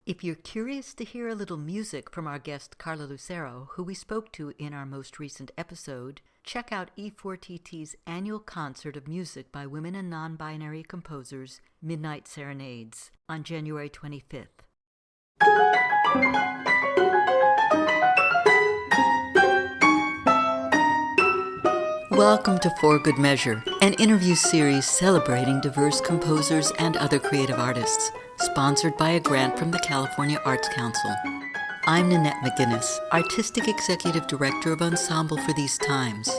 If you're curious to hear a little music from our guest Carla Lucero, who we spoke to in our most recent episode, check out E4TT's annual concert of music by women and non-binary composers, Midnight Serenades, on January 25th. Welcome to For Good Measure, an interview series celebrating diverse composers and other creative artists, sponsored by a grant from the California Arts Council. I'm Nanette McGuinness, Artistic Executive Director of Ensemble for these times.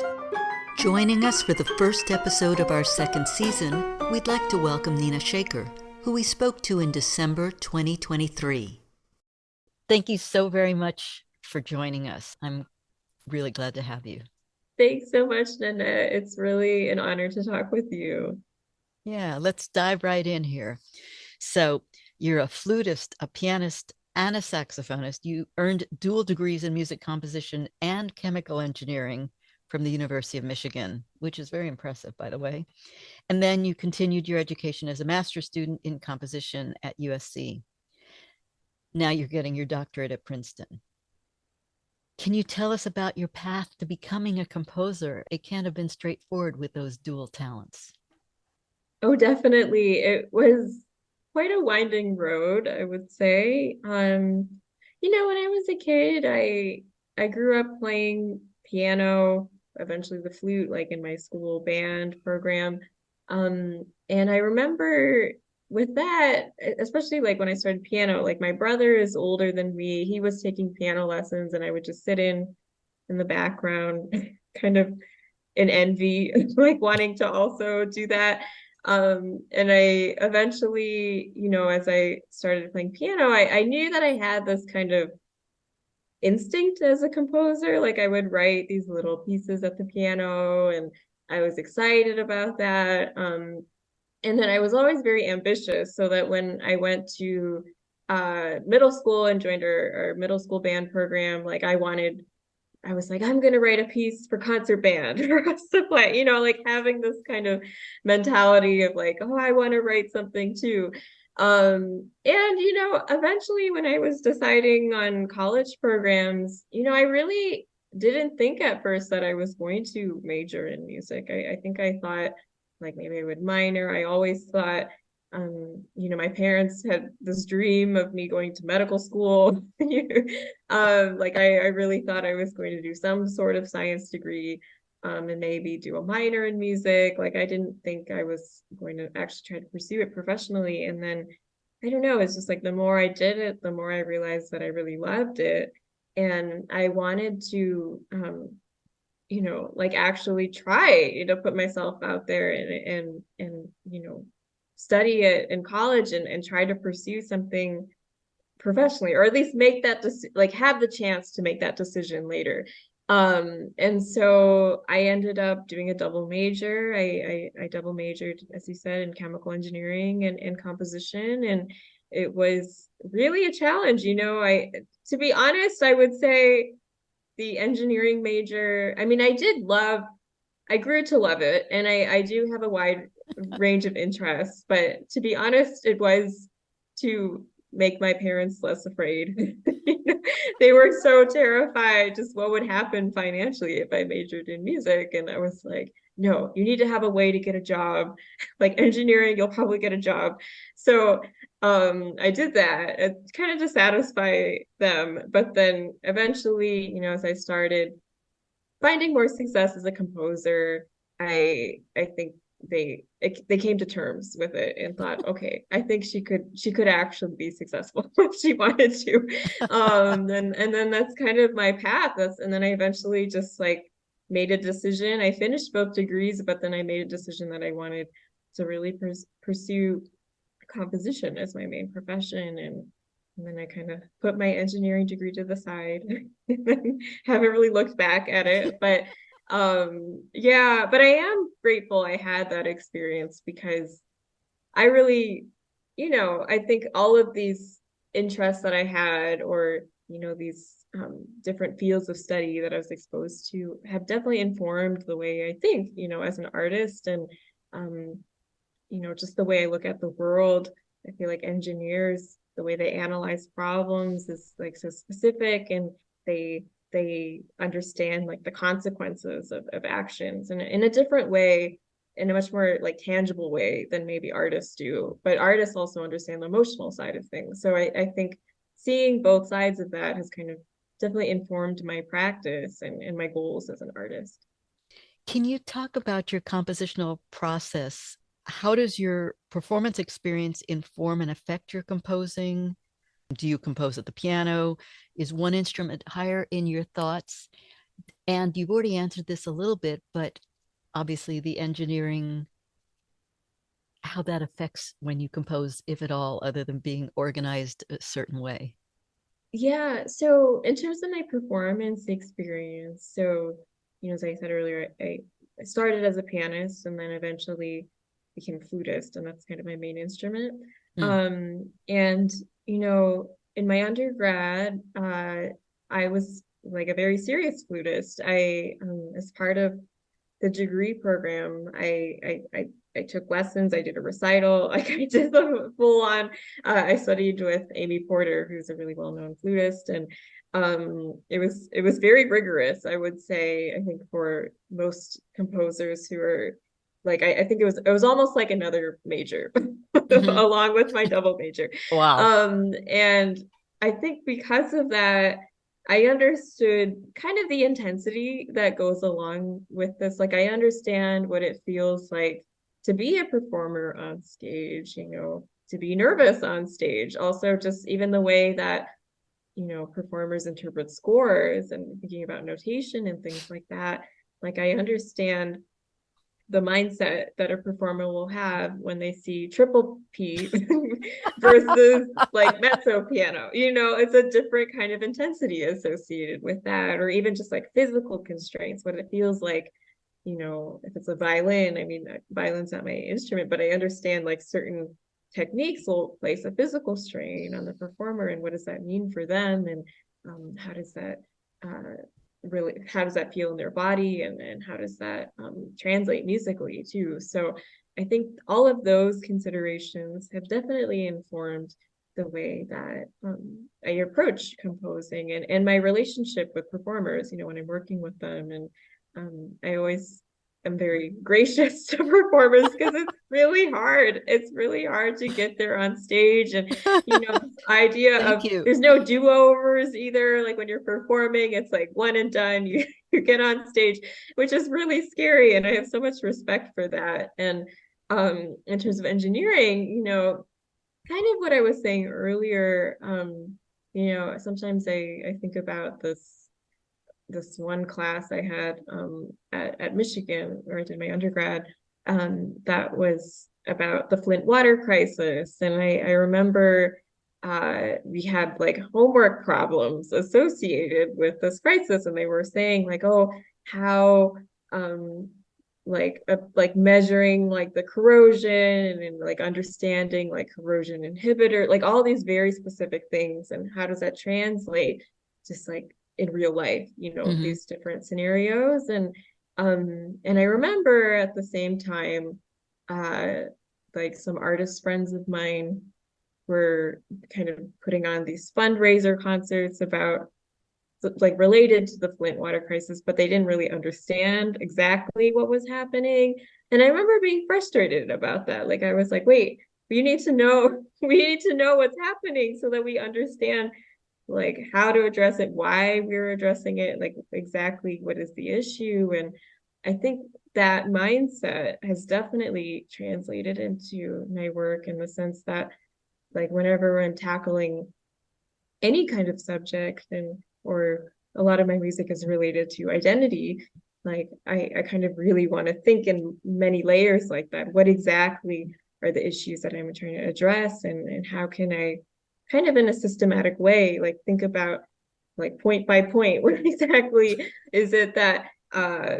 Joining us for the first episode of our second season, we'd like to welcome Nina Shekhar, who we spoke to in December 2023. Thank you so very much for joining us. I'm really glad to have you. Thanks so much, Nanette. It's really an honor to talk with you. Yeah, let's dive right in here. So you're a flutist, a pianist, and a saxophonist. You earned dual degrees in music composition and chemical engineering from the University of Michigan, which is very impressive, by the way. And then you continued your education as a master's student in composition at USC. Now you're getting your doctorate at Princeton. Can you tell us about your path to becoming a composer? It can't have been straightforward with those dual talents. Oh, definitely. It was quite a winding road, I would say. When I was a kid, I grew up playing piano, eventually the flute, like in my school band program. And I remember with that, especially like when I started piano, like my brother is older than me. He was taking piano lessons, and I would just sit in the background, kind of in envy, like wanting to also do that. And I eventually, as I started playing piano, I knew that I had this kind of instinct as a composer. Like I would write these little pieces at the piano, and I was excited about that. And then I was always very ambitious, so that when I went to middle school and joined our middle school band program, like I was like, I'm going to write a piece for concert band for us to play, like having this kind of mentality of like, oh, I want to write something too. And, eventually when I was deciding on college programs, I really didn't think at first that I was going to major in music. I think I thought like maybe I would minor. I always thought my parents had this dream of me going to medical school. Like I really thought I was going to do some sort of science degree, and maybe do a minor in music. Like I didn't think I was going to actually try to pursue it professionally. And then I don't know, it's just like the more I did it, the more I realized that I really loved it. And I wanted to like actually try to put myself out there and study it in college and try to pursue something professionally, or at least make that like have the chance to make that decision later. And so I ended up doing a double major. I double majored, as you said, in chemical engineering and composition, and it was really a challenge. To be honest, I would say the engineering major, I mean, I grew to love it, and I do have a wide range of interests, but to be honest, it was to make my parents less afraid. They were so terrified just what would happen financially if I majored in music. And I was like, no, you need to have a way to get a job. Like engineering, you'll probably get a job. So I did that, kind of to satisfy them. But then eventually, as I started finding more success as a composer, I think they came to terms with it and thought, okay, I think she could actually be successful if she wanted to. And then that's kind of my path. And then I eventually just like made a decision. I finished both degrees, but then I made a decision that I wanted to really pursue composition as my main profession. And then I kind of put my engineering degree to the side and haven't really looked back at it. But but I am grateful I had that experience, because I really, I think all of these interests that I had, or, these different fields of study that I was exposed to, have definitely informed the way I think, as an artist. And, just the way I look at the world. I feel like engineers the way they analyze problems is like so specific, and they understand like the consequences of actions in a different way, in a much more like tangible way than maybe artists do. But artists also understand the emotional side of things. So I think seeing both sides of that has kind of definitely informed my practice and my goals as an artist. Can you talk about your compositional process? How does your performance experience inform and affect your composing? Do you compose at the piano? Is one instrument higher in your thoughts? And you've already answered this a little bit, but obviously the engineering, how that affects when you compose, if at all, other than being organized a certain way. Yeah, so in terms of my performance experience, so as I said earlier, I started as a pianist and then eventually became a flutist, and that's kind of my main instrument. Mm. And in my undergrad, I was like a very serious flutist. As part of the degree program, I took lessons. I did a recital. Like I did the full on. I studied with Amy Porter, who's a really well known flutist, and it was very rigorous. I would say, I think for most composers who are like, I think it was almost like another major Mm-hmm. along with my double major. Wow. And I think because of that, I understood kind of the intensity that goes along with this. Like, I understand what it feels like to be a performer on stage, to be nervous on stage. Also, just even the way that, performers interpret scores and thinking about notation and things like that. Like, I understand the mindset that a performer will have when they see triple P versus like mezzo piano. It's a different kind of intensity associated with that, or even just like physical constraints, what it feels like. If it's a violin, I mean, violin's not my instrument, but I understand like certain techniques will place a physical strain on the performer, and what does that mean for them, and how does that uh, really, how does that feel in their body, and how does that translate musically too. So I think all of those considerations have definitely informed the way that I approach composing, and my relationship with performers, when I'm working with them. And I always am very gracious to performers because it's really hard. It's really hard to get there on stage. And, this idea Thank of you. there's no do-overs either. Like when you're performing, it's like one and done. You get on stage, which is really scary. And I have so much respect for that. And in terms of engineering, kind of what I was saying earlier, sometimes I think about this one class I had at Michigan, where I did my undergrad, that was about the Flint water crisis. And I remember we had like homework problems associated with this crisis. And they were saying like, oh, how like measuring like the corrosion, and like understanding like corrosion inhibitor, like all these very specific things, and how does that translate just like in real life, Mm-hmm. these different scenarios. And I remember at the same time, uh like some artist friends of mine were kind of putting on these fundraiser concerts about like related to the Flint water crisis, but they didn't really understand exactly what was happening. And I remember being frustrated about that. Like I was like, wait, we need to know, we need to know what's happening so that we understand like how to address it, why we're addressing it, like exactly what is the issue. And I think that mindset has definitely translated into my work, in the sense that like whenever I'm tackling any kind of subject, and or a lot of my music is related to identity, like I kind of really want to think in many layers like that. What exactly are the issues that I'm trying to address, and how can I kind of in a systematic way like think about like point by point what exactly is it that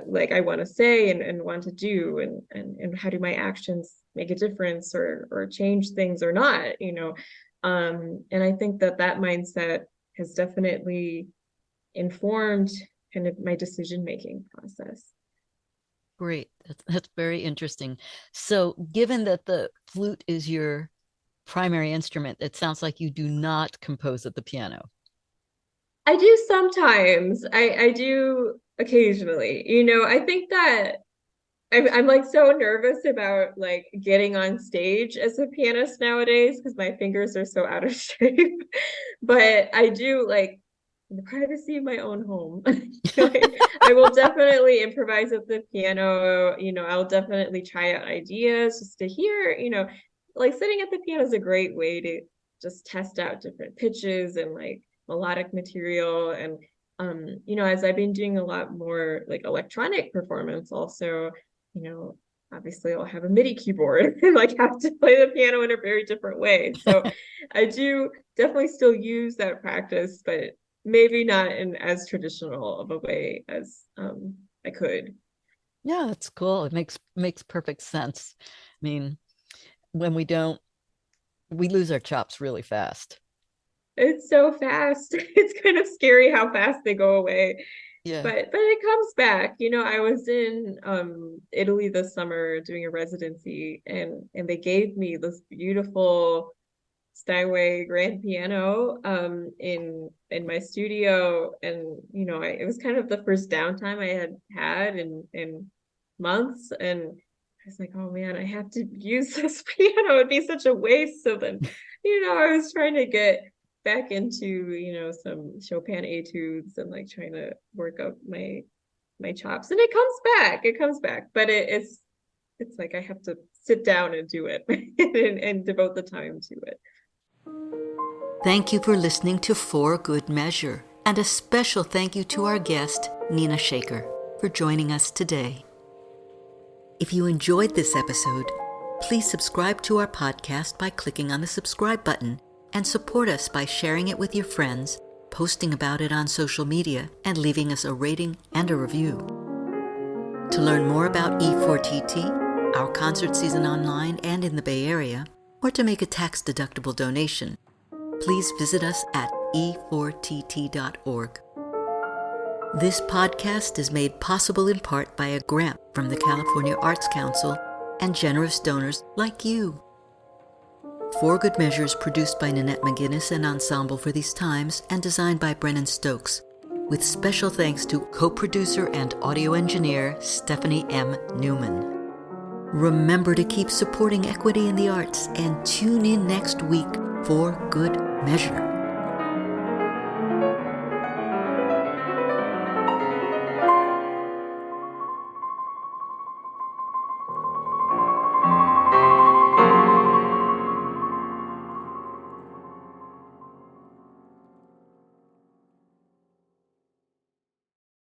like I want to say and want to do, and how do my actions make a difference, or change things or not, and I think that mindset has definitely informed kind of my decision making process. Great. That's very interesting. So, given that the flute is your primary instrument, it sounds like you do not compose at the piano. I do sometimes. I do occasionally. I think that I'm like so nervous about like getting on stage as a pianist nowadays because my fingers are so out of shape. But I do like in the privacy of my own home. I will definitely improvise at the piano. I'll definitely try out ideas just to hear, like sitting at the piano is a great way to just test out different pitches and like melodic material. And as I've been doing a lot more like electronic performance also, you know, obviously I'll have a MIDI keyboard and like have to play the piano in a very different way. So I do definitely still use that practice, but maybe not in as traditional of a way as I could. Yeah, that's cool. It makes perfect sense. I mean, when we don't, we lose our chops really fast. It's so fast. It's kind of scary how fast they go away. Yeah. But it comes back. I was in Italy this summer doing a residency, and they gave me this beautiful Steinway grand piano in my studio. And it was kind of the first downtime I had in months. And I was like, oh man, I have to use this piano. It'd be such a waste. So then I was trying to get back into some Chopin etudes and like trying to work up my chops. And it comes back, but it's like I have to sit down and do it and devote the time to it. Thank you for listening to For Good Measure, and a special thank you to our guest, Nina Shekhar, for joining us today. If you enjoyed this episode, please subscribe to our podcast by clicking on the subscribe button, and support us by sharing it with your friends, posting about it on social media, and leaving us a rating and a review. To learn more about E4TT, our concert season online and in the Bay Area, or to make a tax-deductible donation, please visit us at e4tt.org. This podcast is made possible in part by a grant from the California Arts Council and generous donors like you. For Good Measure is produced by Nanette McGuinness and Ensemble for These Times and designed by Brennan Stokes, with special thanks to co-producer and audio engineer Stephanie M. Neumann. Remember to keep supporting equity in the arts and tune in next week for Good Measure.